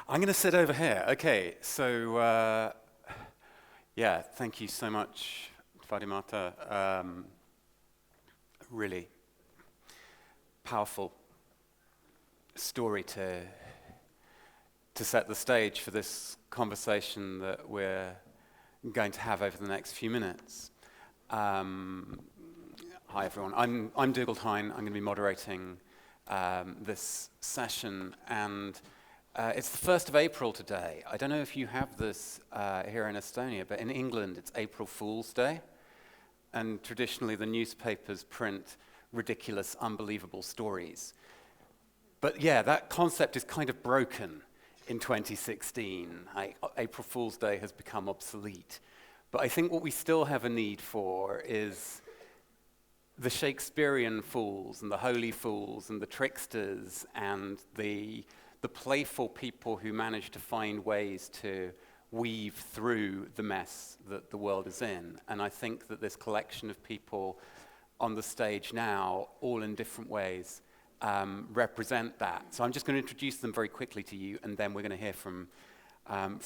I'm going to sit over here. Okay, so yeah, thank you so much, Fadimata. Really powerful story to set the stage for this conversation that we're going to have over the next few minutes. Hi everyone, I'm Dougald Hine. I'm going to be moderating this session, and it's the 1st of April today. I don't know if you have this here in Estonia, but in England it's April Fool's Day, and traditionally the newspapers print ridiculous, unbelievable stories. But yeah, that concept is kind of broken in 2016. April Fool's Day has become obsolete. But I think what we still have a need for is the Shakespearean fools and the holy fools and the tricksters and the playful people who manage to find ways to weave through the mess that the world is in. And I think that this collection of people on the stage now, all in different ways, represent that. So I'm just going to introduce them very quickly to you, and then we're going to hear from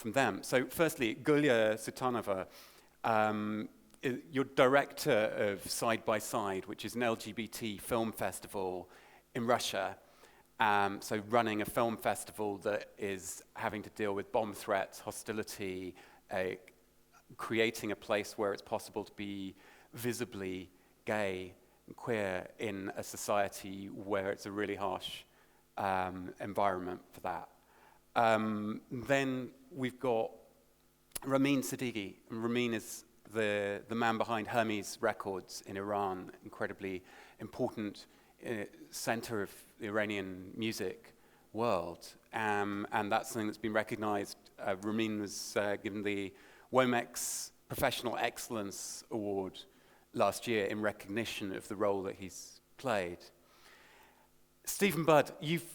them. So firstly, Gulya Sultanova, you're director of Side by Side, which is an LGBT film festival in Russia. So running a film festival that is having to deal with bomb threats, hostility, creating a place where it's possible to be visibly gay and queer in a society where it's a really harsh environment for that. Then we've got Ramin Sadighi. Ramin is the man behind Hermes Records in Iran, incredibly important center of the Iranian music world. And that's something that's been recognized. Ramin was given the Womex Professional Excellence Award last year in recognition of the role that he's played. Stephen Budd, you've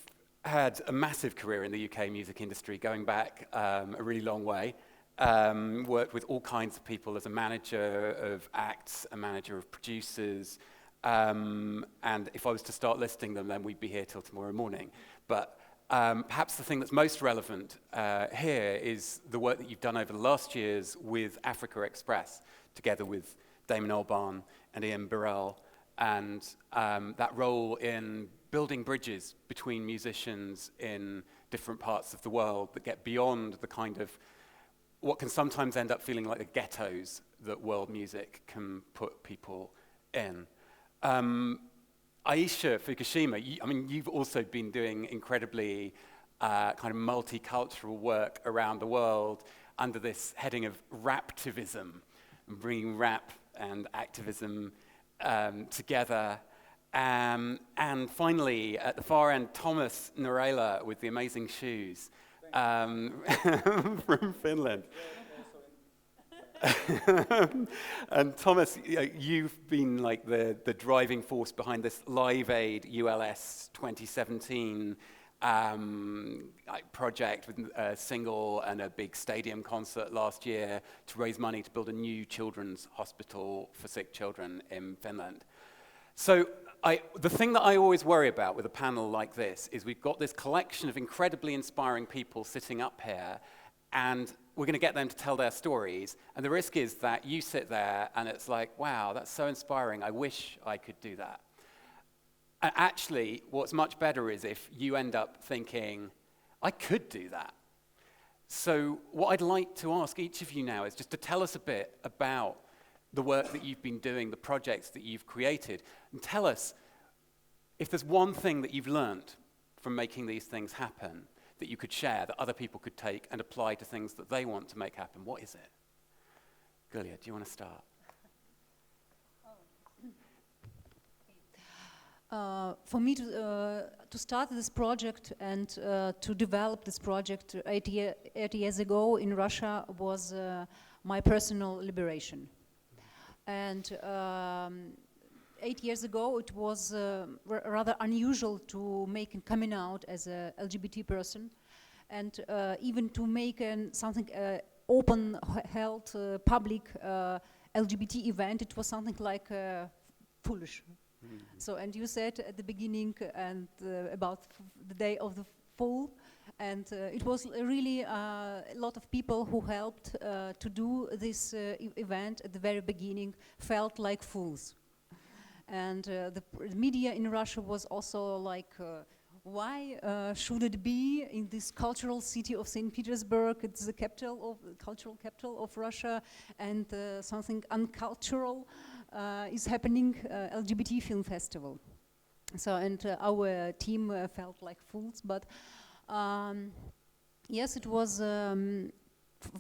had a massive career in the UK music industry, going back a really long way. Worked with all kinds of people as a manager of acts, a manager of producers, and if I was to start listing them, then we'd be here till tomorrow morning. But perhaps the thing that's most relevant here is the work that you've done over the last years with Africa Express, together with Damon Albarn and Ian Burrell, and that role in building bridges between musicians in different parts of the world that get beyond the kind of what can sometimes end up feeling like the ghettos that world music can put people in. Aisha, Fukushima, you've also been doing incredibly kind of multicultural work around the world under this heading of raptivism, bringing rap and activism together. And finally, at the far end, Thomas Noreila with the amazing shoes from Finland. And Thomas, you've been like the driving force behind this Live Aid ULS 2017 project with a single and a big stadium concert last year to raise money to build a new children's hospital for sick children in Finland. So the thing that I always worry about with a panel like this is we've got this collection of incredibly inspiring people sitting up here, and we're going to get them to tell their stories, and the risk is that you sit there and it's like, wow, that's so inspiring, I wish I could do that. And actually, what's much better is if you end up thinking, I could do that. So what I'd like to ask each of you now is just to tell us a bit about the work that you've been doing, the projects that you've created, and tell us if there's one thing that you've learned from making these things happen that you could share, that other people could take and apply to things that they want to make happen. What is it? Gulya, do you want to start? For me to start this project and to develop this project 8 years ago in Russia was my personal liberation. And 8 years ago, it was rather unusual to make a coming out as a LGBT person, and even to make something open, held, public LGBT event. It was something like foolish. So, and you said at the beginning and about the day of the Fool, And it was really a lot of people who helped to do this event at the very beginning felt like fools. And the media in Russia was also like, why should it be in this cultural city of St. Petersburg? It's the cultural capital of Russia, and something uncultural is happening, LGBT film festival. So, and our team felt like fools, but yes, it was.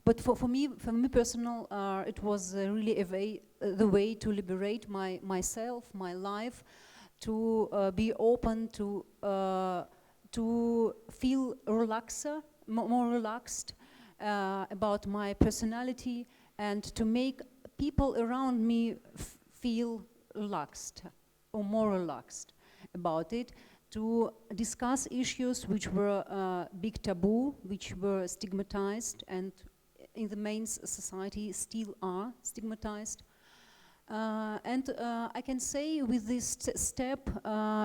But for me personal, it was really the way to liberate myself, my life, to be open, to feel more relaxed about my personality, and to make people around me feel relaxed or more relaxed about it, to discuss issues which were big taboo, which were stigmatized, and in the main society still are stigmatized. And I can say with this step,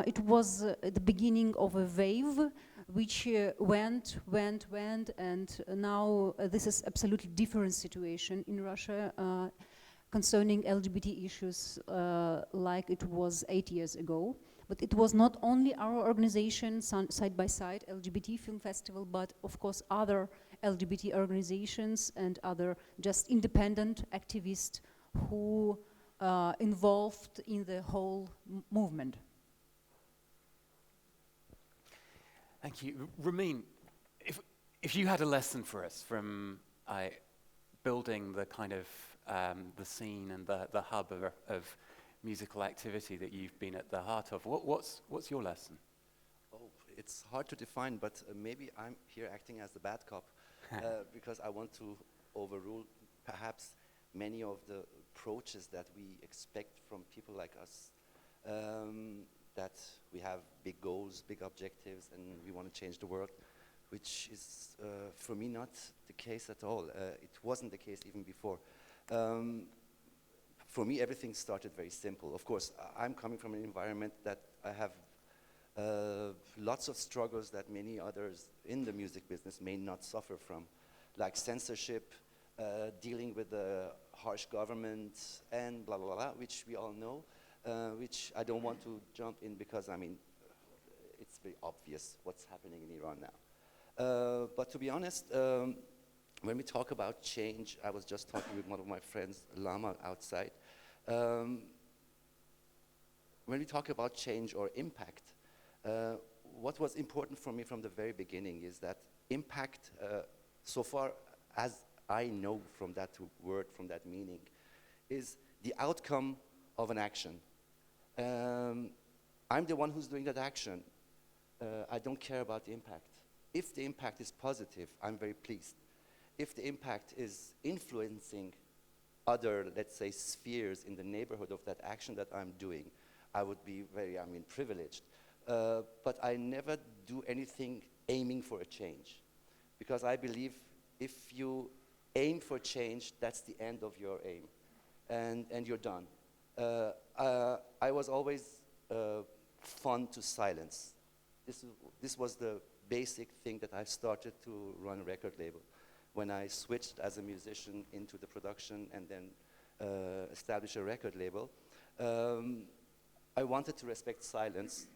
it was the beginning of a wave which went, and now this is absolutely different situation in Russia concerning LGBT issues like it was 8 years ago. But it was not only our organization, Side by Side LGBT Film Festival, but of course other LGBT organizations and other just independent activists who involved in the whole movement. Thank you. Ramin, if you had a lesson for us from building the kind of the scene and the hub of musical activity that you've been at the heart of, what's your lesson? Oh, it's hard to define, but maybe I'm here acting as the bad cop because I want to overrule perhaps many of the approaches that we expect from people like us, that we have big goals, big objectives, and we want to change the world, which is, for me, not the case at all. It wasn't the case even before. For me, everything started very simple. Of course, I'm coming from an environment that I have lots of struggles that many others in the music business may not suffer from, like censorship, dealing with the harsh government, and blah, blah, blah, which we all know, which I don't want to jump in because, I mean, it's very obvious what's happening in Iran now. But to be honest, when we talk about change, I was just talking with one of my friends, Lama, outside. When we talk about change or impact, what was important for me from the very beginning is that impact, so far as I know from that word, from that meaning, is the outcome of an action. I'm the one who's doing that action. I don't care about the impact. If the impact is positive, I'm very pleased. If the impact is influencing other, let's say, spheres in the neighborhood of that action that I'm doing, I would be very, privileged. But I never do anything aiming for a change. Because I believe if you aim for change, that's the end of your aim. And you're done. I was always fun to silence. This was the basic thing that I started to run a record label. When I switched as a musician into the production and then established a record label, I wanted to respect silence,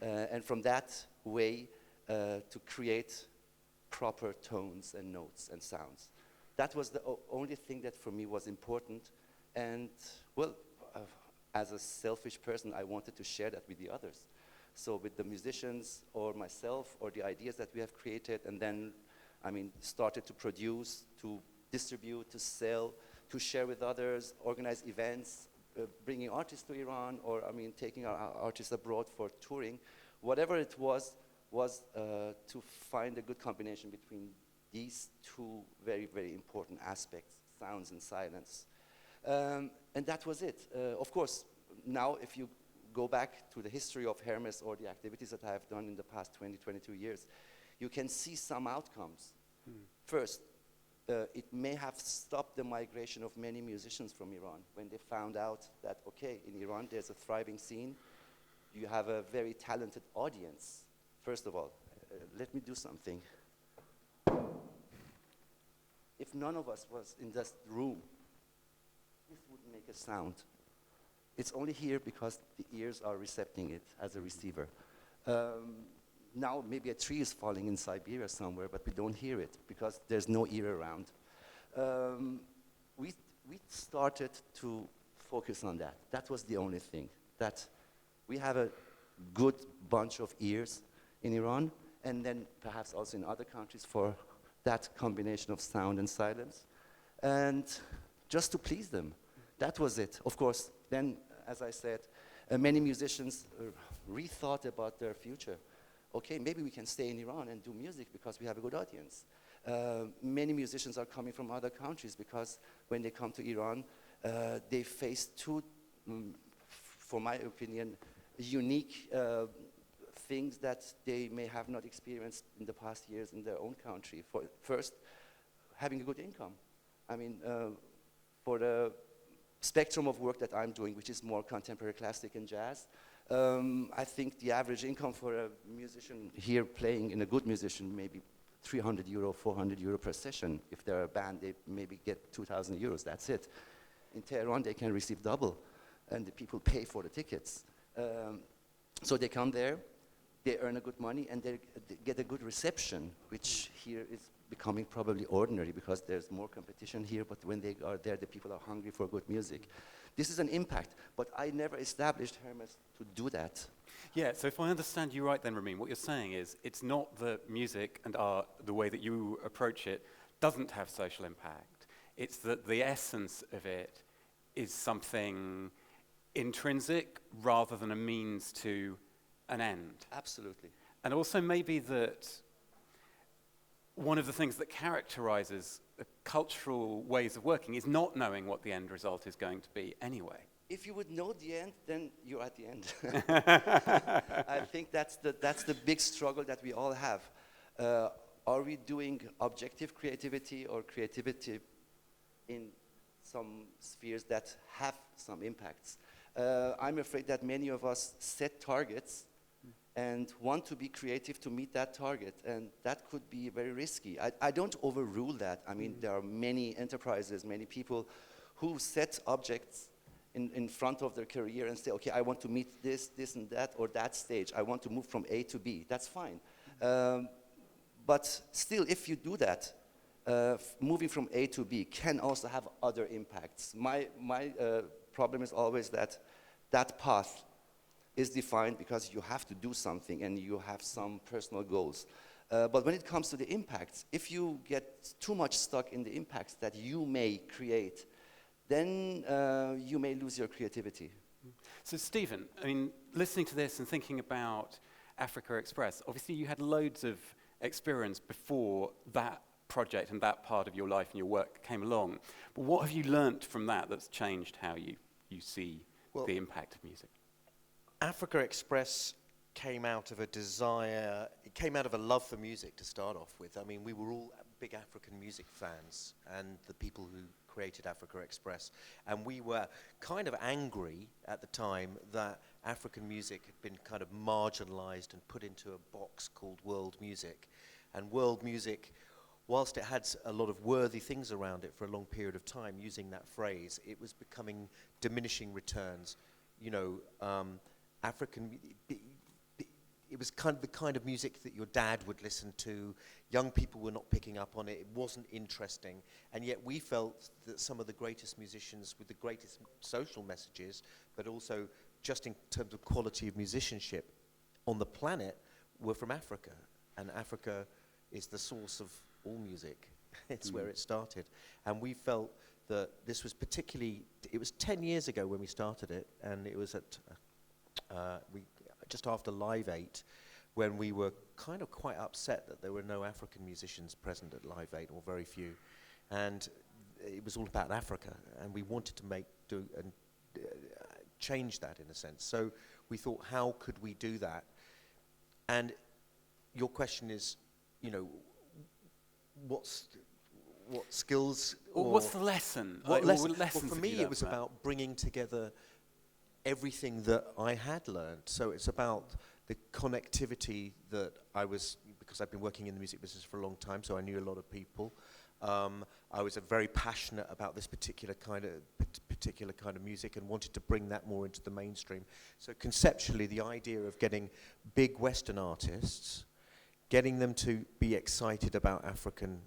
and from that way to create proper tones and notes and sounds. That was the only thing that for me was important, and well, as a selfish person, I wanted to share that with the others. So with the musicians or myself or the ideas that we have created, and then started to produce, to distribute, to sell, to share with others, organize events, bringing artists to Iran, or taking our artists abroad for touring. Whatever it was to find a good combination between these two very, very important aspects, sounds and silence. And that was it. Of course, now if you go back to the history of Hermes or the activities that I have done in the past 20, 22 years, you can see some outcomes. First, it may have stopped the migration of many musicians from Iran when they found out that, okay, in Iran there's a thriving scene, you have a very talented audience. First of all, let me do something. if none of us was in this room, this wouldn't make a sound. It's only here because the ears are recepting it as a receiver. Now maybe a tree is falling in Siberia somewhere, but we don't hear it because there's no ear around. We started to focus on that. That was the only thing. That we have a good bunch of ears in Iran, and then perhaps also in other countries for that combination of sound and silence, and just to please them. That was it. Of course, then, as I said, many musicians rethought about their future. Okay, maybe we can stay in Iran and do music because we have a good audience. Many musicians are coming from other countries because when they come to Iran, they face two, for my opinion, unique things that they may have not experienced in the past years in their own country. First, having a good income. I mean, for the spectrum of work that I'm doing, which is more contemporary classic and jazz, I think the average income for a musician here playing in a good musician maybe 300 euro, 400 euro per session. If they're a band, they maybe get 2,000 euros, that's it. In Tehran, they can receive double, and the people pay for the tickets. So they come there, they earn a good money, and they get a good reception, which here is becoming probably ordinary because there's more competition here, but when they are there, the people are hungry for good music. This is an impact, but I never established Hermes to do that. Yeah, so if I understand you right then, Ramin, what you're saying is it's not that music and art, the way that you approach it, doesn't have social impact. It's that the essence of it is something intrinsic rather than a means to an end. Absolutely. And also maybe that one of the things that characterizes the cultural ways of working is not knowing what the end result is going to be anyway. If you would know the end, then you're at the end. I think that's the big struggle that we all have. Are we doing objective creativity or creativity in some spheres that have some impacts? I'm afraid that many of us set targets and want to be creative to meet that target, and that could be very risky. I don't overrule that. I mean, there are many enterprises, many people who set objects in front of their career and say, okay, I want to meet this, this and that, or that stage. I want to move from A to B. That's fine. But still, if you do that, moving from A to B can also have other impacts. My problem is always that that path is defined because you have to do something and you have some personal goals. But when it comes to the impacts, if you get too much stuck in the impacts that you may create, then you may lose your creativity. So Stephen, I mean, listening to this and thinking about Africa Express, obviously you had loads of experience before that project and that part of your life and your work came along. But what have you learnt from that that's changed how you see the impact of music? Africa Express came out of a desire, it came out of a love for music to start off with. I mean, we were all big African music fans, and the people who created Africa Express. And we were kind of angry at the time that African music had been kind of marginalized and put into a box called world music. And world music, whilst it had a lot of worthy things around it for a long period of time, using that phrase, it was becoming diminishing returns. You know, it was kind of the kind of music that your dad would listen to. Young people were not picking up on it. It wasn't interesting. And yet we felt that some of the greatest musicians with the greatest social messages, but also just in terms of quality of musicianship on the planet, were from Africa. And Africa is the source of all music. It's where it started. And we felt that this was particularly, it was 10 years ago when we started it, and it was at just after Live 8, when we were kind of quite upset that there were no African musicians present at Live 8, or very few. And it was all about Africa, and we wanted to change that in a sense. So we thought, how could we do that? And your question is, you know, what skills? Or what's the lesson? What Well, for me, it was about bringing together everything that I had learned. So it's about the connectivity that I was, because I've been working in the music business for a long time, so I knew a lot of people. I was very passionate about this particular kind of music and wanted to bring that more into the mainstream. So conceptually, the idea of getting big Western artists, getting them to be excited about African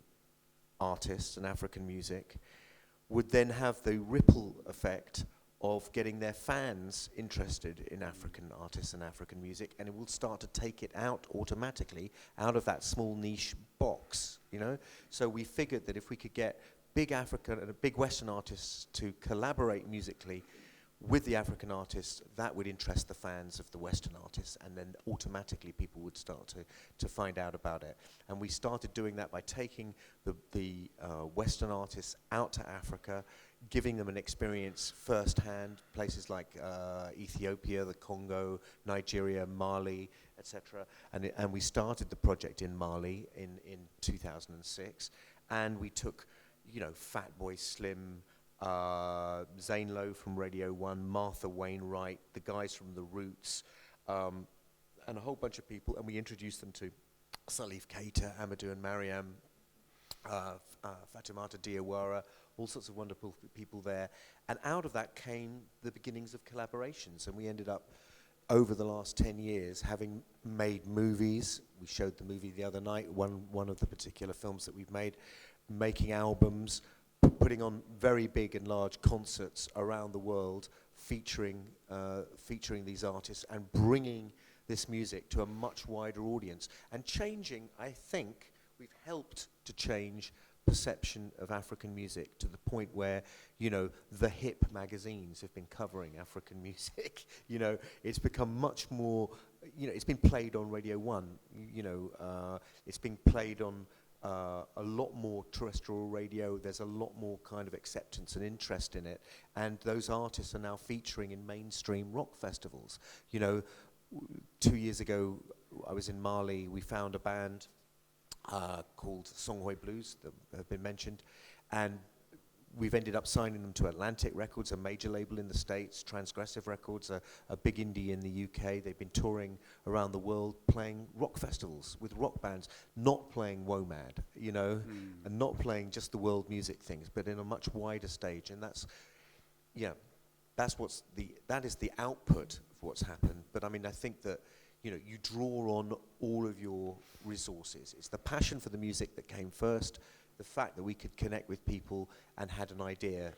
artists and African music, would then have the ripple effect of getting their fans interested in African artists and African music, and it will start to take it out automatically out of that small niche box, you know? So we figured that if we could get big African and big Western artists to collaborate musically with the African artists, that would interest the fans of the Western artists, and then automatically people would start to find out about it. And we started doing that by taking the Western artists out to Africa, giving them an experience firsthand, places like Ethiopia, the Congo, Nigeria, Mali, etc. And we started the project in Mali in 2006, and we took, you know, Fatboy Slim, Zane Lowe from Radio 1, Martha Wainwright, the guys from The Roots, and a whole bunch of people, and we introduced them to Salif Keita, Amadou and Mariam, Fatimata Diawara, all sorts of wonderful people there. And out of that came the beginnings of collaborations, and we ended up, over the last 10 years, having made movies. We showed the movie the other night, one of the particular films that we've made, making albums, putting on very big and large concerts around the world, featuring these artists and bringing this music to a much wider audience. And changing, I think, we've helped to change perception of African music to the point where, you know, the hip magazines have been covering African music. You know, it's become much more, you know, it's been played on Radio 1, you know, it's been played on a lot more terrestrial radio. There's a lot more kind of acceptance and interest in it, and those artists are now featuring in mainstream rock festivals. You know, 2 years ago I was in Mali. We found a band called Songhoy Blues that have been mentioned, and we've ended up signing them to Atlantic Records, a major label in the States, Transgressive Records, a big indie in the UK. They've been touring around the world playing rock festivals with rock bands, not playing WOMAD, you know, and not playing just the world music things, but in a much wider stage. And that's, yeah, that is the output of what's happened. But I mean, I think that, you know, you draw on all of your resources. It's the passion for the music that came first, the fact that we could connect with people and had an idea.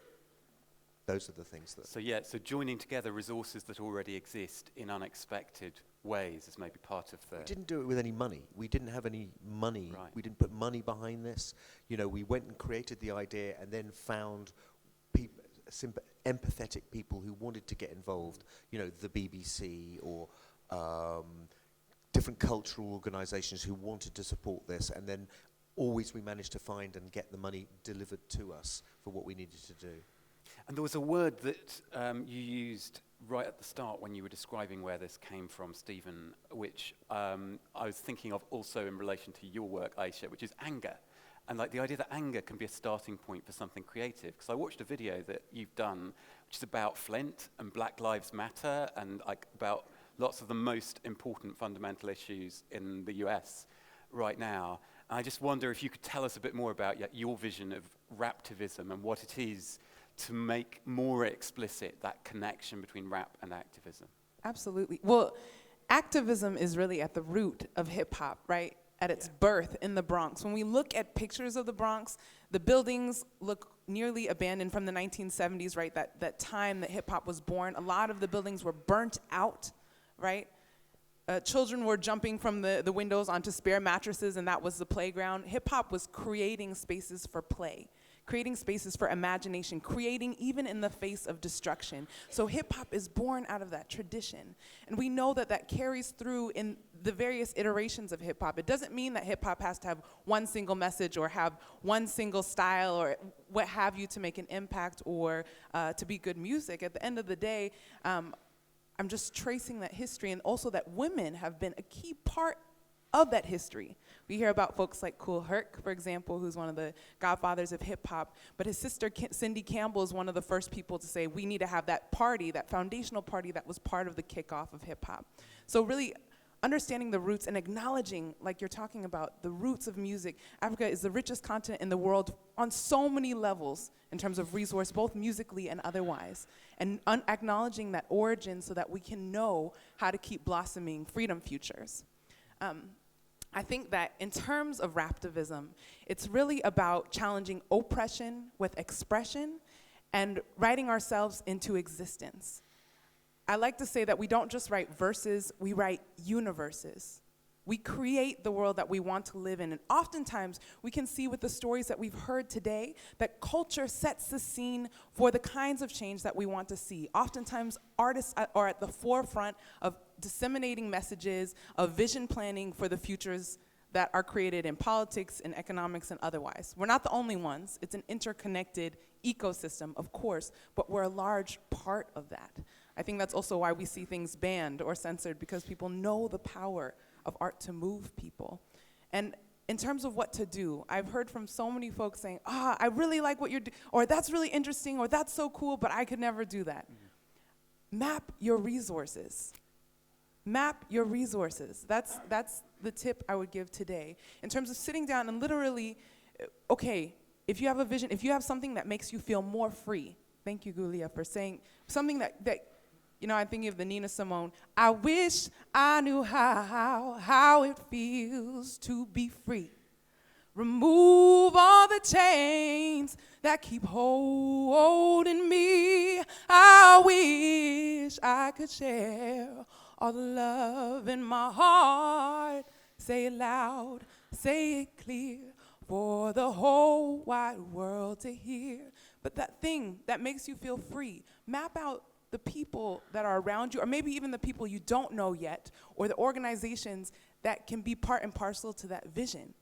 Those are the things that... So joining together resources that already exist in unexpected ways is maybe part of the... We didn't do it with any money. We didn't have any money. Right. We didn't put money behind this. You know, we went and created the idea and then found empathetic people who wanted to get involved. You know, the BBC or different cultural organizations who wanted to support this, and then always we managed to find and get the money delivered to us for what we needed to do. And there was a word that you used right at the start when you were describing where this came from, Stephen, which I was thinking of also in relation to your work, Aisha, which is anger. And like the idea that anger can be a starting point for something creative. Because I watched a video that you've done, which is about Flint and Black Lives Matter, and like about lots of the most important fundamental issues in the US right now. I just wonder if you could tell us a bit more about your vision of raptivism and what it is to make more explicit that connection between rap and activism. Absolutely. Well, activism is really at the root of hip hop, right? At its birth in the Bronx. When we look at pictures of the Bronx, the buildings look nearly abandoned from the 1970s, right? That time that hip hop was born. A lot of the buildings were burnt out, right? Children were jumping from the windows onto spare mattresses, and that was the playground. Hip-hop was creating spaces for play, creating spaces for imagination, creating even in the face of destruction. So hip-hop is born out of that tradition. And we know that that carries through in the various iterations of hip-hop. It doesn't mean that hip-hop has to have one single message or have one single style or what have you to make an impact or to be good music. At the end of the day, I'm just tracing that history, and also that women have been a key part of that history. We hear about folks like Kool Herc, for example, who's one of the godfathers of hip hop, but his sister Cindy Campbell is one of the first people to say, we need to have that party, that foundational party that was part of the kickoff of hip hop. So really understanding the roots and acknowledging, like you're talking about, the roots of music. Africa is the richest continent in the world on so many levels in terms of resource, both musically and otherwise. And acknowledging that origin so that we can know how to keep blossoming freedom futures. I think that in terms of raptivism, it's really about challenging oppression with expression and writing ourselves into existence. I like to say that we don't just write verses, we write universes. We create the world that we want to live in. And oftentimes, we can see with the stories that we've heard today that culture sets the scene for the kinds of change that we want to see. Oftentimes, artists are at the forefront of disseminating messages, of vision planning for the futures that are created in politics, in economics, and otherwise. We're not the only ones. It's an interconnected ecosystem, of course, but we're a large part of that. I think that's also why we see things banned or censored, because people know the power of art to move people. And in terms of what to do, I've heard from so many folks saying, I really like what you're doing, or that's really interesting, or that's so cool, but I could never do that. Map your resources. Map your resources. That's the tip I would give today. In terms of sitting down and literally, okay, if you have a vision, if you have something that makes you feel more free, thank you, Gulya, for saying something that you know, I'm thinking of the Nina Simone, I wish I knew how it feels to be free. Remove all the chains that keep holding me. I wish I could share all the love in my heart. Say it loud, say it clear, for the whole wide world to hear. But that thing that makes you feel free, map out the people that are around you, or maybe even the people you don't know yet, or the organizations that can be part and parcel to that vision.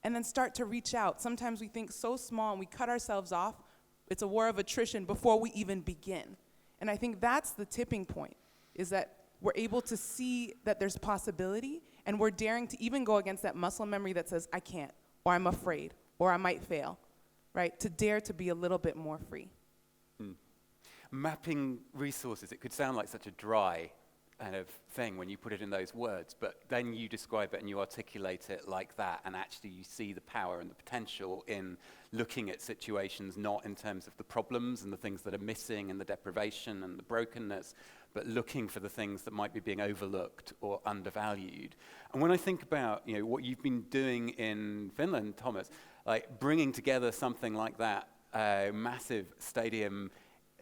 And then start to reach out. Sometimes we think so small and we cut ourselves off. It's a war of attrition before we even begin. And I think that's the tipping point, is that we're able to see that there's possibility, and we're daring to even go against that muscle memory that says, I can't, or I'm afraid, or I might fail, right? To dare to be a little bit more free. Mapping resources, it could sound like such a dry kind of thing when you put it in those words, but then you describe it and you articulate it like that, and actually you see the power and the potential in looking at situations not in terms of the problems and the things that are missing and the deprivation and the brokenness, but looking for the things that might be being overlooked or undervalued. And when I think about, you know, what you've been doing in Finland, Thomas, like bringing together something like that, a massive stadium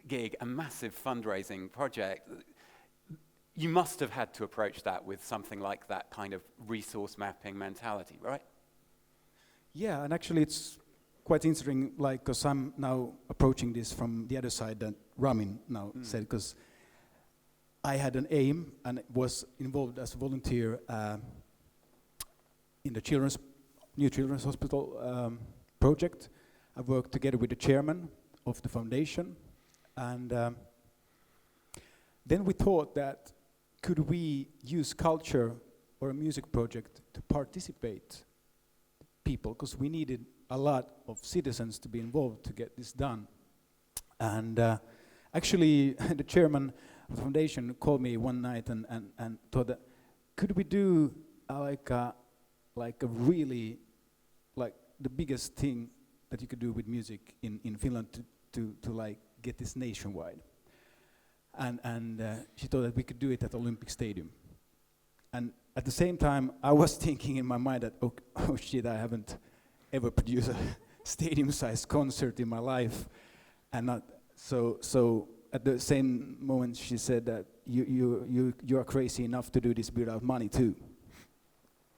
gig, a massive fundraising project, you must have had to approach that with something like that kind of resource mapping mentality, right? Yeah, and actually it's quite interesting, like, because I'm now approaching this from the other side that Ramin now said, because I had an aim and was involved as a volunteer in the new children's hospital project. I worked together with the chairman of the foundation, and then we thought that could we use culture or a music project to participate people, because we needed a lot of citizens to be involved to get this done. And actually the chairman of the foundation called me one night and thought that could we do like a really, like the biggest thing that you could do with music in Finland to like get this nationwide. And she thought that we could do it at Olympic Stadium. And at the same time, I was thinking in my mind that, oh shit, I haven't ever produced a stadium-sized concert in my life. And not so at the same moment, she said that you are crazy enough to do this without money too.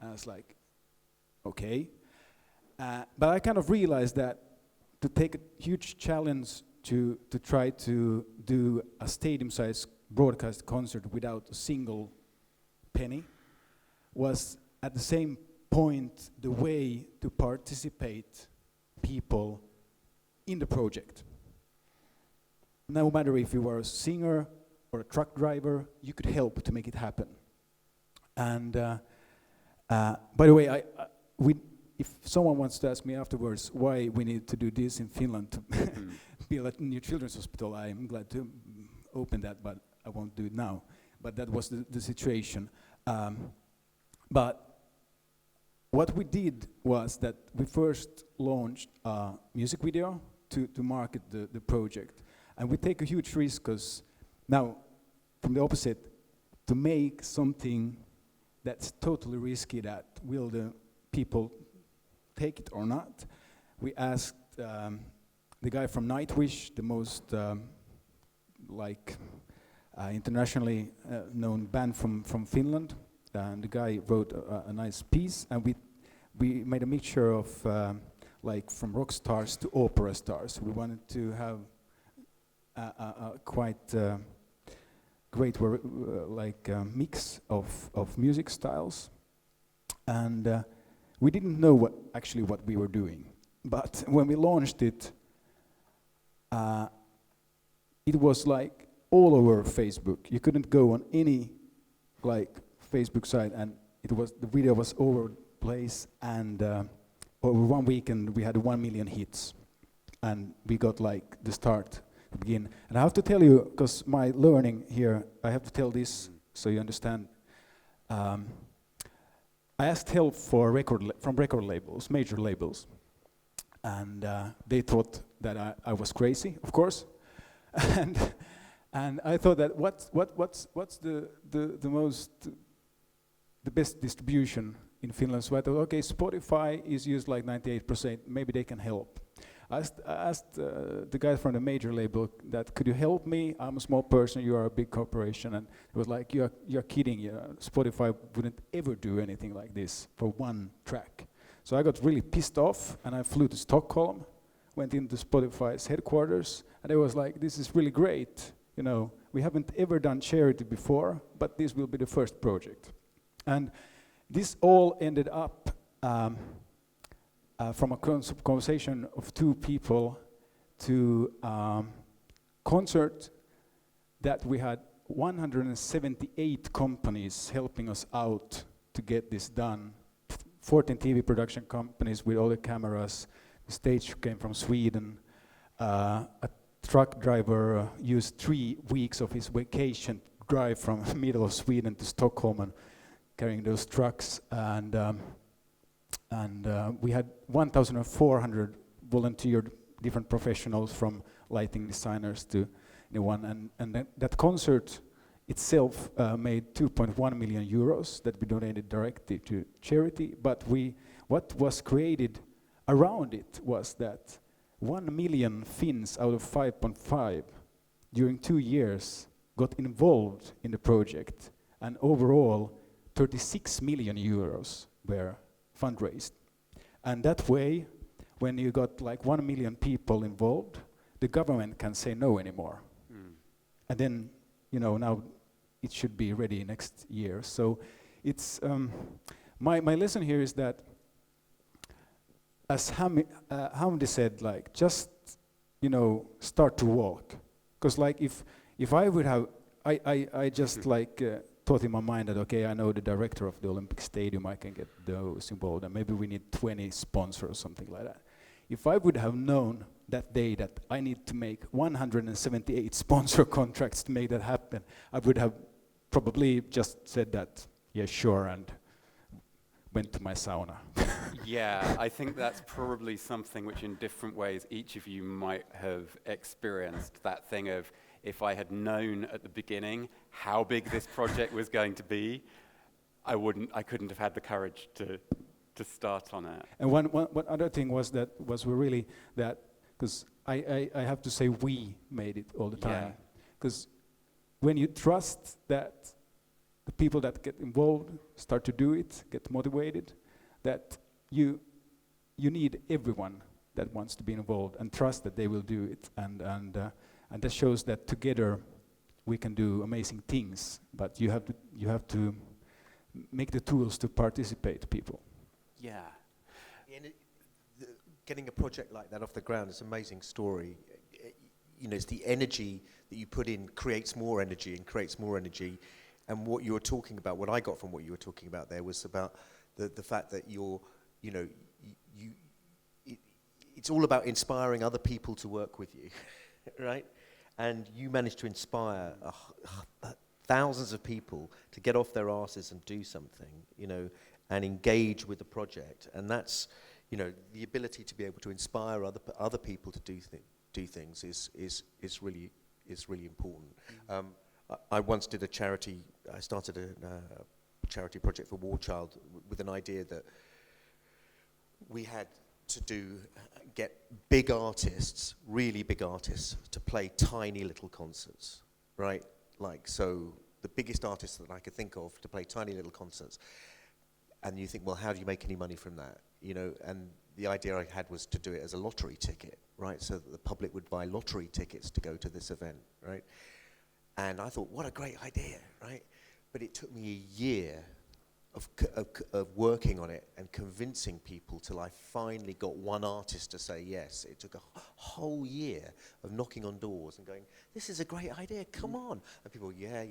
And I was like, okay. But I kind of realized that to take a huge challenge to try to do a stadium-sized broadcast concert without a single penny was at the same point the way to participate people in the project. No matter if you were a singer or a truck driver, you could help to make it happen. And by the way, if someone wants to ask me afterwards why we need to do this in Finland to build a new children's hospital, I'm glad to open that, but I won't do it now. But that was the situation. But what we did was that we first launched a music video to market the project. And we take a huge risk because now, from the opposite, to make something that's totally risky, that will the people take it or not, we asked the guy from Nightwish, the most internationally known band from Finland, and the guy wrote a nice piece, and we made a mixture of from rock stars to opera stars. We wanted to have a quite great mix of music styles, and we didn't know what we were doing. But when we launched it, it was like all over Facebook. You couldn't go on any Facebook site, and the video was all over the place. And over 1 weekend, we had 1 million hits, and we got the start to begin. And I have to tell you, because my learning here, I have to tell this so you understand. I asked help from record labels, major labels, and they thought that I was crazy, of course, and I thought that what's the best distribution in Finland? So I thought, okay, Spotify is used 98%. Maybe they can help. I asked the guy from the major label that, could you help me? I'm a small person, you are a big corporation. And it was like, you're kidding. Spotify wouldn't ever do anything like this for one track. So I got really pissed off, and I flew to Stockholm, went into Spotify's headquarters, and it was like, this is really great. We haven't ever done charity before, but this will be the first project. And this all ended up from a conversation of two people to concert that we had 178 companies helping us out to get this done. 14 TV production companies with all the cameras. The stage came from Sweden. A truck driver used 3 weeks of his vacation to drive from the middle of Sweden to Stockholm and carrying those trucks. And we had 1,400 volunteered different professionals, from lighting designers to anyone. And that concert itself made 2.1 million euros that we donated directly to charity. But what was created around it was that 1 million Finns out of 5.5 during 2 years got involved in the project, and overall 36 million euros were fundraised. And that way, when you got 1 million people involved, the government can say no anymore. And then, now it should be ready next year. So it's my lesson here is that, as Hamdi said, just start to walk. Because if I would have, I just thought in my mind that, okay, I know the director of the Olympic Stadium, I can get those involved, and maybe we need 20 sponsors or something like that. If I would have known that day that I need to make 178 sponsor contracts to make that happen, I would have probably just said that, yeah, sure, and went to my sauna. Yeah, I think that's probably something which in different ways each of you might have experienced, that thing of, if I had known at the beginning how big this project was going to be, I couldn't have had the courage to start on it. And one other thing was really that, because I have to say we made it all the time. Because when you trust that the people that get involved start to do it, get motivated, that you need everyone that wants to be involved and trust that they will do it. And that shows that together we can do amazing things, but you have to make the tools to participate, people. Yeah. Getting a project like that off the ground is an amazing story. It's the energy that you put in creates more energy and creates more energy. And what you were talking about, what I got from what you were talking about there was about the fact that it's all about inspiring other people to work with you, right? And you managed to inspire thousands of people to get off their asses and do something, you know, and engage with the project. And that's, you know, the ability to be able to inspire other people to do things is really important. I once did I started a charity project for War Child with an idea that we had to get big artists, really big artists, to play tiny little concerts, right? Like, so the biggest artists that I could think of to play tiny little concerts. And you think, well, how do you make any money from that? You know, and the idea I had was to do it as a lottery ticket, right? So that the public would buy lottery tickets to go to this event, right? And I thought, what a great idea, right? But it took me a year of working on it and convincing people till I finally got one artist to say yes. It took a whole year of knocking on doors and going, this is a great idea, come on. And people, yeah,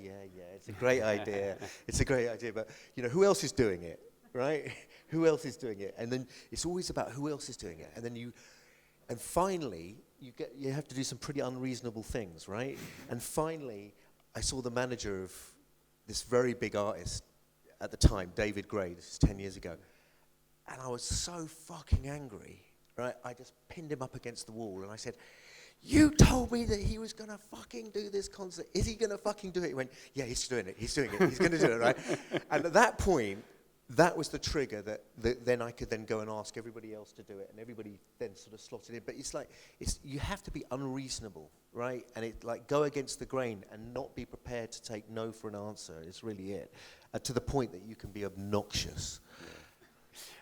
it's a great idea, it's a great idea, but you know, who else is doing it, right? Who else is doing it? And then it's always about who else is doing it. And then finally, you have to do some pretty unreasonable things, right? And finally, I saw the manager of this very big artist at the time, David Gray, this is 10 years ago, and I was so fucking angry, right? I just pinned him up against the wall and I said, you told me that he was gonna fucking do this concert. Is he gonna fucking do it? He went, yeah, he's doing it, he's gonna do it, right? And at that point, that was the trigger that then I could then go and ask everybody else to do it, and everybody then sort of slotted in. But it's like, you have to be unreasonable, right? And it like go against the grain and not be prepared to take no for an answer is really it. To the point that you can be obnoxious.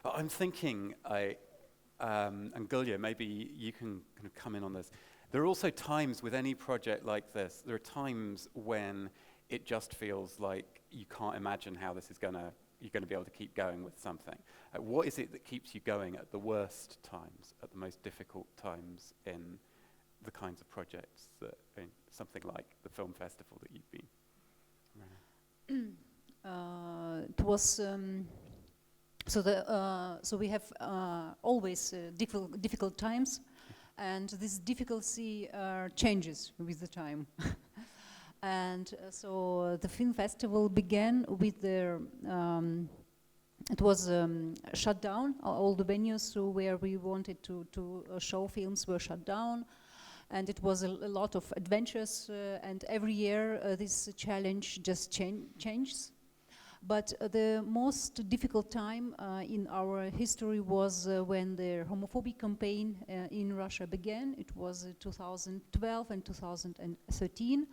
Yeah. I'm thinking, and Gulya, maybe you can kind of come in on this. There are also times with any project like this, there are times when it just feels like you can't imagine how this is you're going to be able to keep going with something. What is it that keeps you going at the worst times, at the most difficult times in the kinds of projects that, something like the film festival that you've been running? It was so we have always difficult times, and this difficulty changes with the time. And so the film festival began with it was shut down. All the venues where we wanted to show films were shut down, and it was a lot of adventures. And every year this challenge just changes. But the most difficult time in our history was when the homophobic campaign in Russia began. It was 2012 and 2013.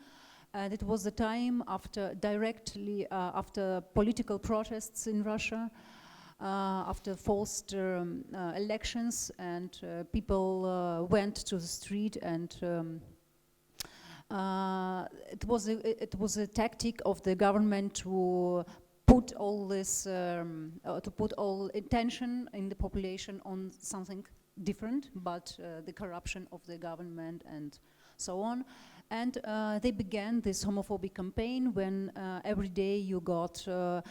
And it was the time directly after political protests in Russia, after forced elections, and people went to the street, and it was a tactic of the government to put all this, attention in the population on something different, but the corruption of the government and so on. And they began this homophobic campaign when every day you got a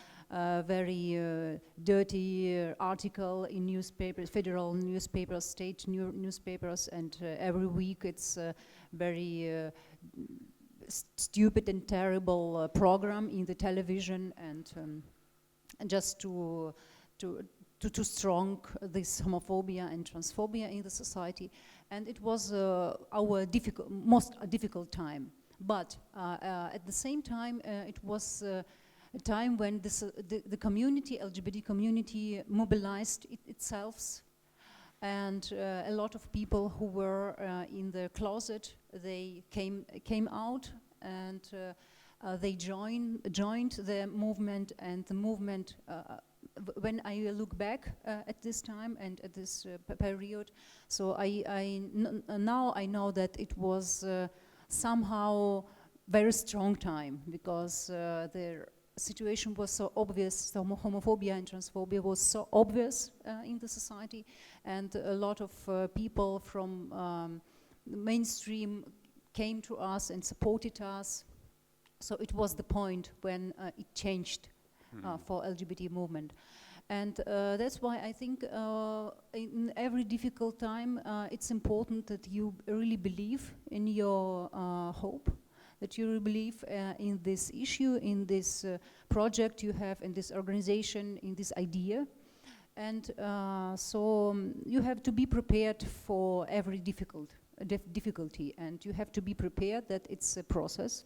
very dirty article in newspapers, federal newspapers, state newspapers, and every week it's a very stupid and terrible program in the television, and just to strong this homophobia and transphobia in the society. And it was our most difficult time. But at the same time, it was a time when the community, LGBT community, mobilized itself, and a lot of people who were in the closet, they came out, and they joined the movement. And the movement, when I look back at this time and at this period, so now I know that it was somehow very strong time, because the situation was so obvious, so homophobia and transphobia was so obvious in the society, and a lot of people from the mainstream came to us and supported us. So it was the point when it changed for LGBT movement. And that's why I think in every difficult time it's important that you really believe in your hope, that you believe in this issue, in this project you have, in this organization, in this idea. And so you have to be prepared for every difficulty, and you have to be prepared that it's a process,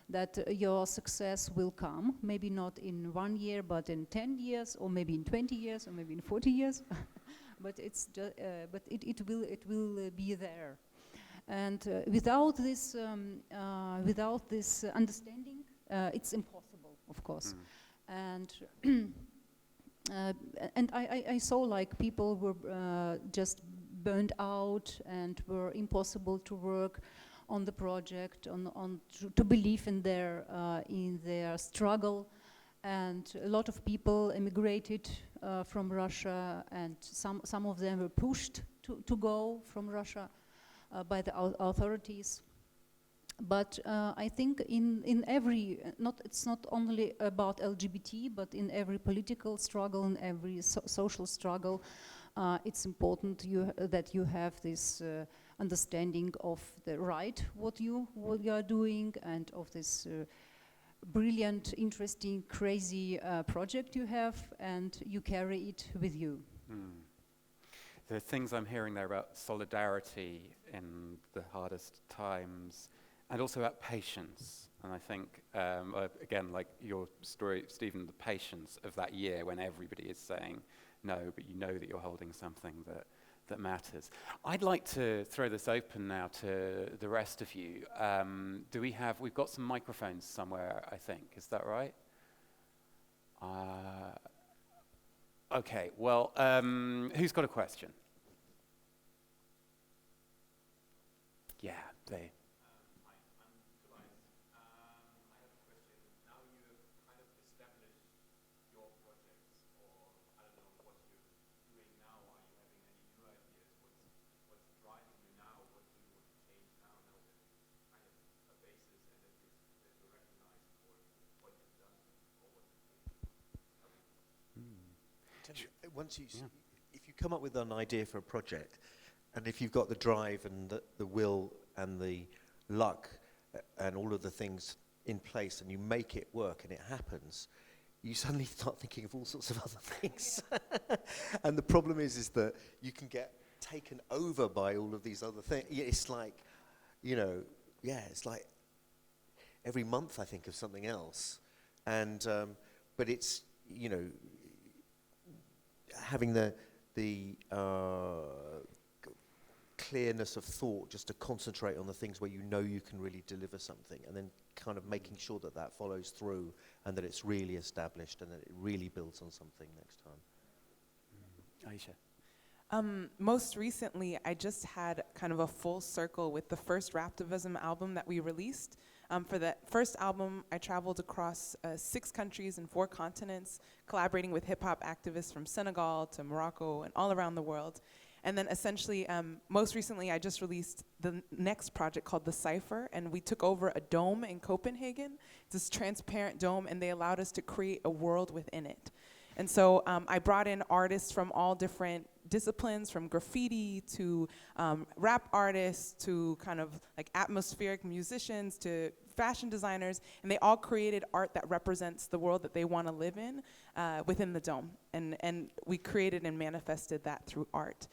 that your success will come, maybe not in 1 year, but in 10 years, or maybe in 20 years, or maybe in 40 years. But it will be there. And without this understanding, it's impossible, of course. And and I saw like people were just burned out and were impossible to work on the project, to believe in their struggle. And a lot of people emigrated from Russia, and some of them were pushed to go from Russia by the authorities. But I think in every, it's not only about LGBT, but in every political struggle, in every social struggle, it's important that you have this understanding of the right, what you are doing, and of this brilliant, interesting, crazy project you have, and you carry it with you. The things I'm hearing there about solidarity in the hardest times, and also about patience. And I think, again, like your story, Stephen, the patience of that year when everybody is saying no, but you know that you're holding something that matters. I'd like to throw this open now to the rest of you. We've got some microphones somewhere, I think. Is that right? Okay, well, who's got a question? Yeah, they. If you come up with an idea for a project, and if you've got the drive and the will and the luck and all of the things in place, and you make it work and it happens, you suddenly start thinking of all sorts of other things. And the problem is that you can get taken over by all of these other things. It's like, it's like every month I think of something else. And but it's, having the clearness of thought, just to concentrate on the things where you know you can really deliver something, and then kind of making sure that follows through, and that it's really established, and that it really builds on something next time. Aisha. Most recently, I just had kind of a full circle with the first Raptivism album that we released. For that first album, I traveled across 6 countries and 4 continents, collaborating with hip-hop activists from Senegal to Morocco and all around the world. And then essentially, most recently, I just released the next project called The Cypher, and we took over a dome in Copenhagen. It's this transparent dome, and they allowed us to create a world within it. And so I brought in artists from all different disciplines, from graffiti to rap artists to kind of like atmospheric musicians to fashion designers, and they all created art that represents the world that they want to live in within the dome. And we created and manifested that through art.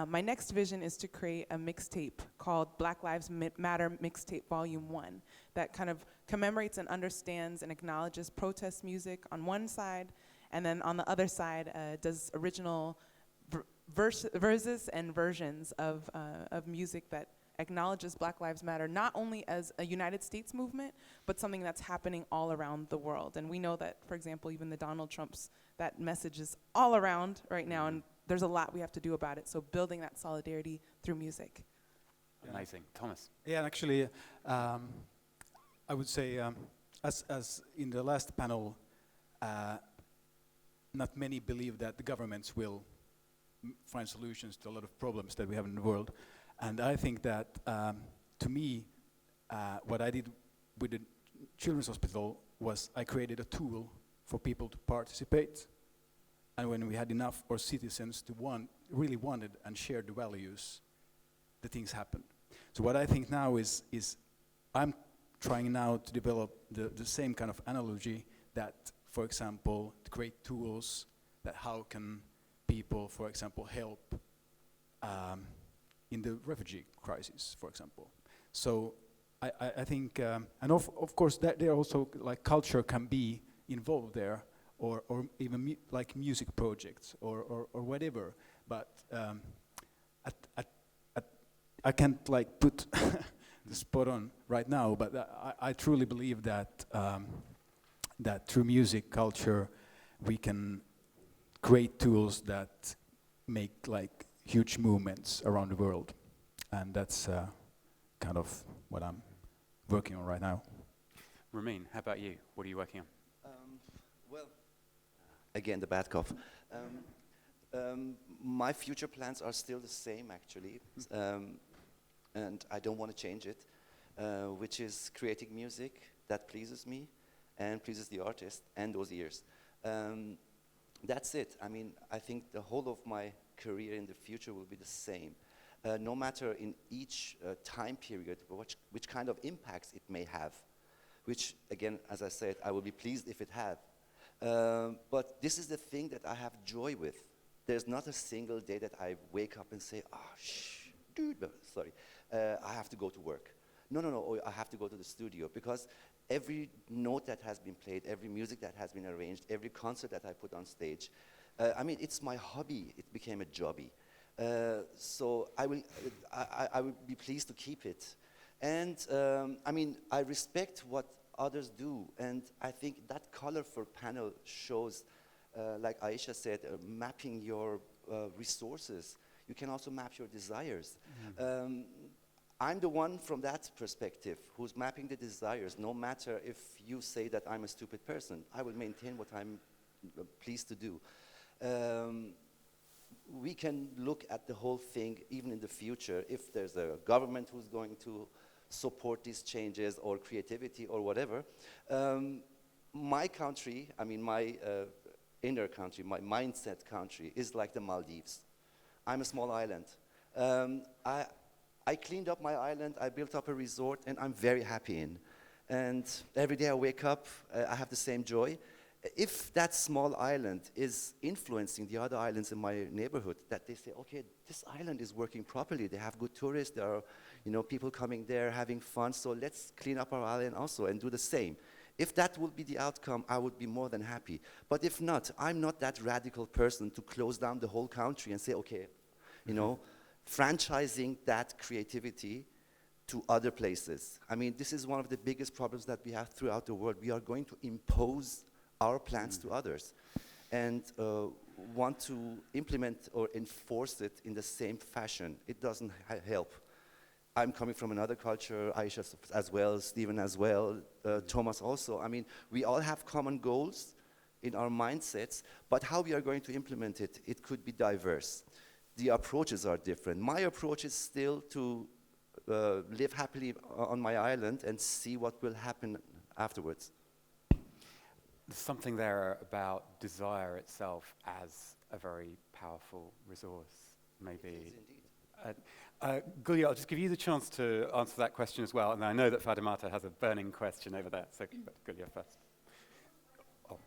My next vision is to create a mixtape called Black Lives Matter Mixtape Volume 1 that kind of commemorates and understands and acknowledges protest music on one side, and then on the other side does original verses and versions of music that acknowledges Black Lives Matter, not only as a United States movement, but something that's happening all around the world. And we know that, for example, even the Donald Trumps, that message is all around right now, and there's a lot we have to do about it. So building that solidarity through music. Amazing. Thomas. Yeah, and actually, I would say, as in the last panel, not many believe that the governments will find solutions to a lot of problems that we have in the world. And I think that, to me, what I did with the Children's Hospital was I created a tool for people to participate. And when we had enough, or citizens to really wanted and shared the values, the things happened. So what I think now is I'm trying now to develop the same kind of analogy that, for example, to create tools that how can people, for example, help in the refugee crisis, for example. So I think, and of course, that there also like culture can be involved there, or even like music projects or whatever. But I can't like put the spot on right now. But I truly believe that that through music culture we can create tools that make like huge movements around the world, and that's kind of what I'm working on right now. Ramin, how about you? What are you working on? Well, again, the bad cough. My future plans are still the same, actually, and I don't want to change it, which is creating music that pleases me and pleases the artist and those ears. That's it. I mean, I think the whole of my career in the future will be the same. No matter in each time period which kind of impacts it may have, which, again, as I said, I will be pleased if it have. But this is the thing that I have joy with. There's not a single day that I wake up and say, I have to go to work. No, or I have to go to the studio, because every note that has been played, every music that has been arranged, every concert that I put on stage, I mean, it's my hobby. It became a jobby. So I will be pleased to keep it. And I mean, I respect what others do, and I think that colorful panel shows, like Aisha said, mapping your resources. You can also map your desires. I'm the one from that perspective who's mapping the desires. No matter if you say that I'm a stupid person, I will maintain what I'm pleased to do. We can look at the whole thing even in the future, if there's a government who's going to support these changes or creativity or whatever. My country, I mean my inner country, my mindset country is like the Maldives. I'm a small island. I cleaned up my island, I built up a resort, and I'm very happy in. And every day I wake up, I have the same joy. If that small island is influencing the other islands in my neighborhood, that they say, okay, this island is working properly, they have good tourists, there are people coming there having fun, so let's clean up our island also and do the same. If that would be the outcome, I would be more than happy. But if not, I'm not that radical person to close down the whole country and say, okay, franchising that creativity to other places. I mean, this is one of the biggest problems that we have throughout the world. We are going to impose our plans to others and want to implement or enforce it in the same fashion. It doesn't help. I'm coming from another culture, Aisha as well, Stephen as well, Thomas also. I mean, we all have common goals in our mindsets, but how we are going to implement it, it could be diverse. The approaches are different. My approach is still to live happily on my island and see what will happen afterwards. There's something there about desire itself as a very powerful resource, maybe. It is indeed. Gulya, I'll just give you the chance to answer that question as well, and I know that Fadimata has a burning question over there, so Gulya first. Oh.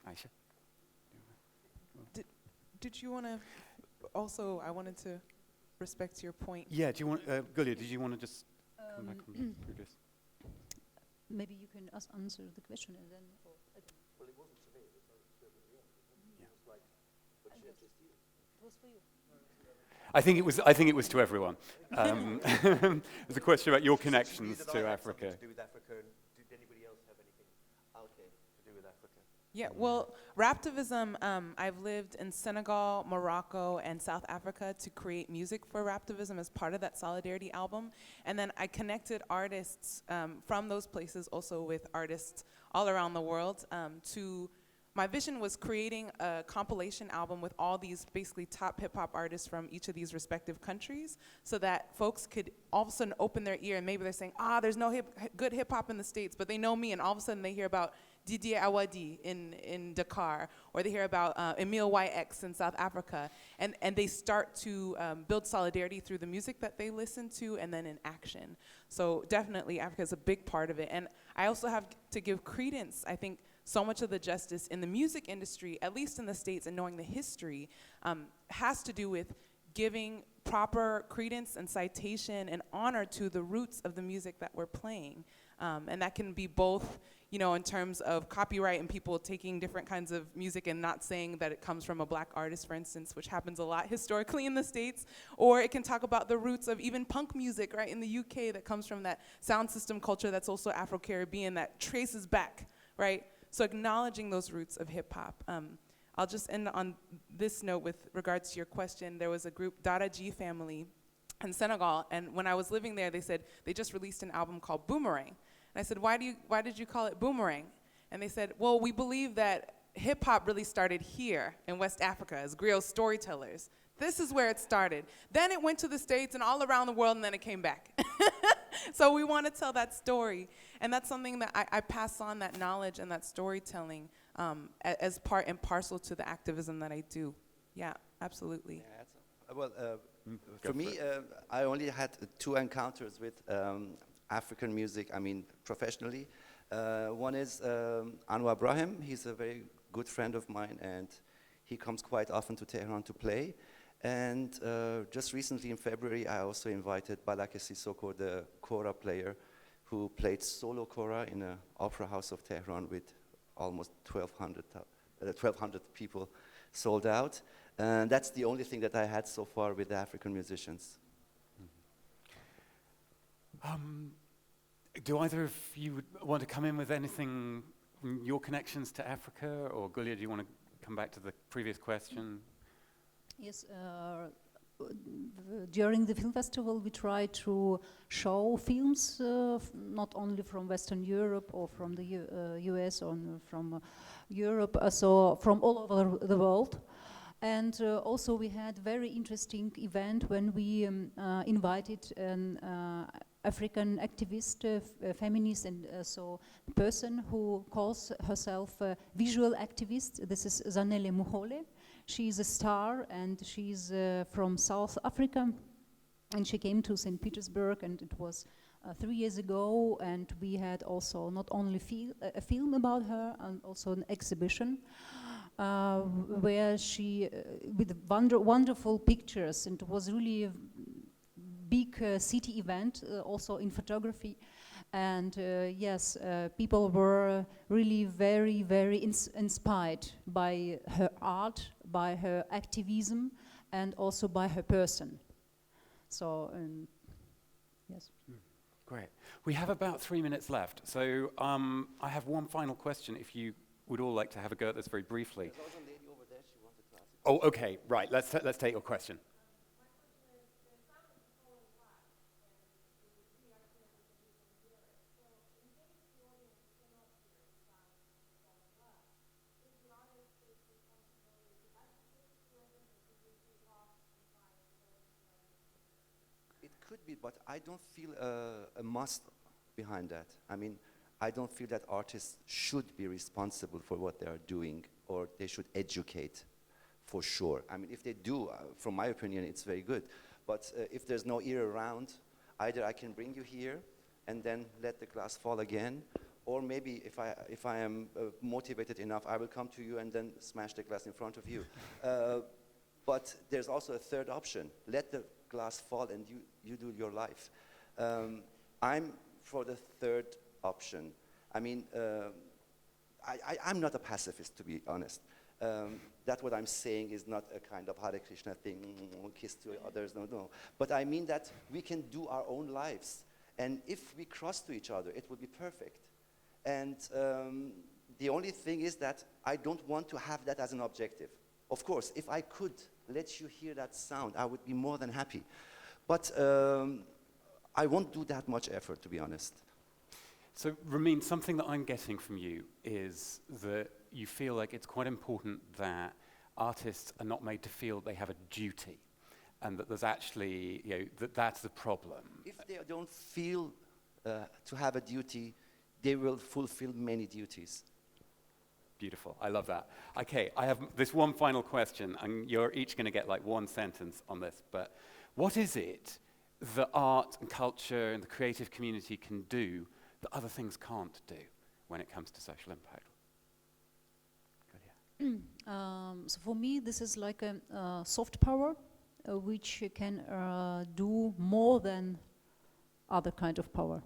Aisha? Did you want to also, I wanted to respect your point. Yeah, do you want, Gulya, did you want to just come back on previous? Maybe you can answer the question and then. Well, it wasn't to me, it was to everybody else. Yeah. It was like, but she had just you. It was for you. I think it was to everyone. There's a question about your connections to Africa. To do with Africa, and did anybody else have anything to do with Africa? Yeah, well, Raptivism, I've lived in Senegal, Morocco, and South Africa to create music for Raptivism as part of that Solidarity album. And then I connected artists from those places also with artists all around the world my vision was creating a compilation album with all these basically top hip-hop artists from each of these respective countries so that folks could all of a sudden open their ear and maybe they're saying, there's no good hip-hop in the States, but they know me, and all of a sudden they hear about Didier Awadi in Dakar, or they hear about Emile YX in South Africa, and they start to build solidarity through the music that they listen to and then in action. So definitely Africa is a big part of it. And I also have to give credence, I think, so much of the justice in the music industry, at least in the States, and knowing the history, has to do with giving proper credence and citation and honor to the roots of the music that we're playing. And that can be both, in terms of copyright and people taking different kinds of music and not saying that it comes from a black artist, for instance, which happens a lot historically in the States, or it can talk about the roots of even punk music, right, in the UK that comes from that sound system culture that's also Afro-Caribbean that traces back, right? So acknowledging those roots of hip hop. I'll just end on this note with regards to your question. There was a group, Dada G Family, in Senegal, and when I was living there, they said they just released an album called Boomerang. And I said, why did you call it Boomerang? And they said, well, we believe that hip hop really started here in West Africa as griot storytellers. This is where it started. Then it went to the States and all around the world, and then it came back. So we want to tell that story. And that's something that I pass on, that knowledge and that storytelling as part and parcel to the activism that I do. Yeah, absolutely. Yeah, for me, I only had 2 encounters with African music, professionally. One is Anwar Brahim. He's a very good friend of mine, and he comes quite often to Tehran to play. And just recently in February, I also invited Balak Sissoko, the kora player, who played solo kora in an opera house of Tehran with almost 1,200 people sold out. And that's the only thing that I had so far with the African musicians. Do either of you want to come in with anything, your connections to Africa, or Gulya, do you want to come back to the previous question? Yes, during the film festival we try to show films not only from Western Europe or from the US or from Europe, so from all over the world. And also we had very interesting event when we invited an African activist, feminist, and so person who calls herself a visual activist. This is Zanele Muhole. She's a star, and she's from South Africa, and she came to St. Petersburg, and it was 3 years ago, and we had also not only a film about her, and also an exhibition where she, with wonderful pictures, and it was really a big city event, also in photography. And yes, people were really very, very inspired by her art, by her activism, and also by her person. So, yes. Great. We have about 3 minutes left. So I have one final question, if you would all like to have a go at this very briefly. There's also a lady over there, she wanted to ask you. Oh, okay, right. Let's take your question. It could be, but I don't feel a must behind that. I don't feel that artists should be responsible for what they are doing, or they should educate, for sure. If they do, from my opinion, it's very good. But if there's no ear around, either I can bring you here and then let the glass fall again, or maybe if I am motivated enough, I will come to you and then smash the glass in front of you. But there's also a third option. Let the glass fall and you do your life. I'm for the third option. I'm not a pacifist, to be honest. That what I'm saying is not a kind of Hare Krishna thing, kiss to others, no. But I mean that we can do our own lives. And if we cross to each other, it would be perfect. And The only thing is that I don't want to have that as an objective. Of course, if I could let you hear that sound, I would be more than happy. But I won't do that much effort, to be honest. So, Ramin, something that I'm getting from you is that you feel like it's quite important that artists are not made to feel they have a duty, and that there's actually, that's the problem. If they don't feel to have a duty, they will fulfill many duties. Beautiful, I love that. Okay, I have this one final question, and you're each going to get like one sentence on this, but what is it that art and culture and the creative community can do that other things can't do when it comes to social impact? So for me, this is like a soft power, which can do more than other kind of power.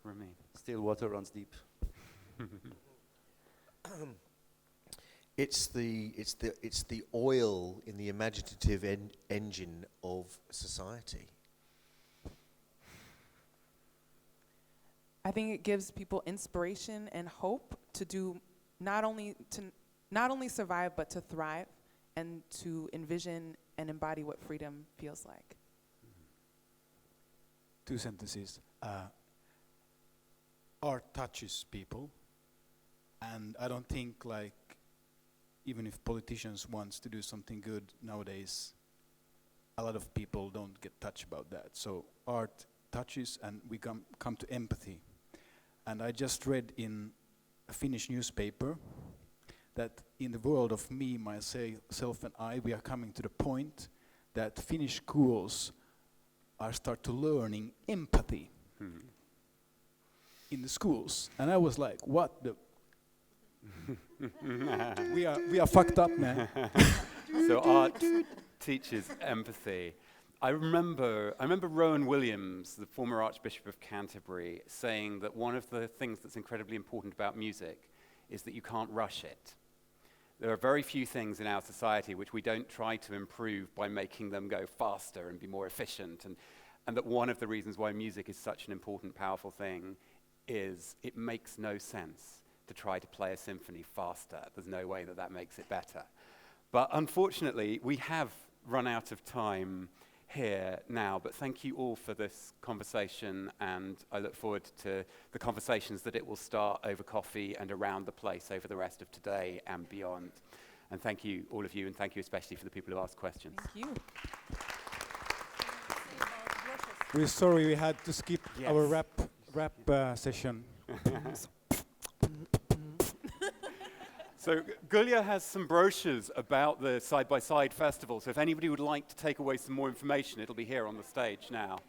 Ramin. Still water runs deep. It's the oil in the imaginative engine of society. I think it gives people inspiration and hope to do not only survive but to thrive, and to envision and embody what freedom feels like. 2 sentences. Art touches people, and I don't think like even if politicians wants to do something good nowadays, a lot of people don't get touched about that. So art touches, and we come to empathy. And I just read in a Finnish newspaper that in the world of me, myself and I, we are coming to the point that Finnish schools are start to learning empathy in the schools. And I was like, what the? we are fucked up, man. So art teaches empathy. I remember Rowan Williams, the former Archbishop of Canterbury, saying that one of the things that's incredibly important about music is that you can't rush it. There are very few things in our society which we don't try to improve by making them go faster and be more efficient. And that one of the reasons why music is such an important, powerful thing is it makes no sense to try to play a symphony faster. There's no way that makes it better. But unfortunately, we have run out of time here now, but thank you all for this conversation, and I look forward to the conversations that it will start over coffee and around the place over the rest of today and beyond. And thank you, all of you, and thank you especially for the people who asked questions. Thank you. We're sorry we had to skip Yes. our rap session. So Gulya has some brochures about the Side by Side Festival, so if anybody would like to take away some more information, it'll be here on the stage now.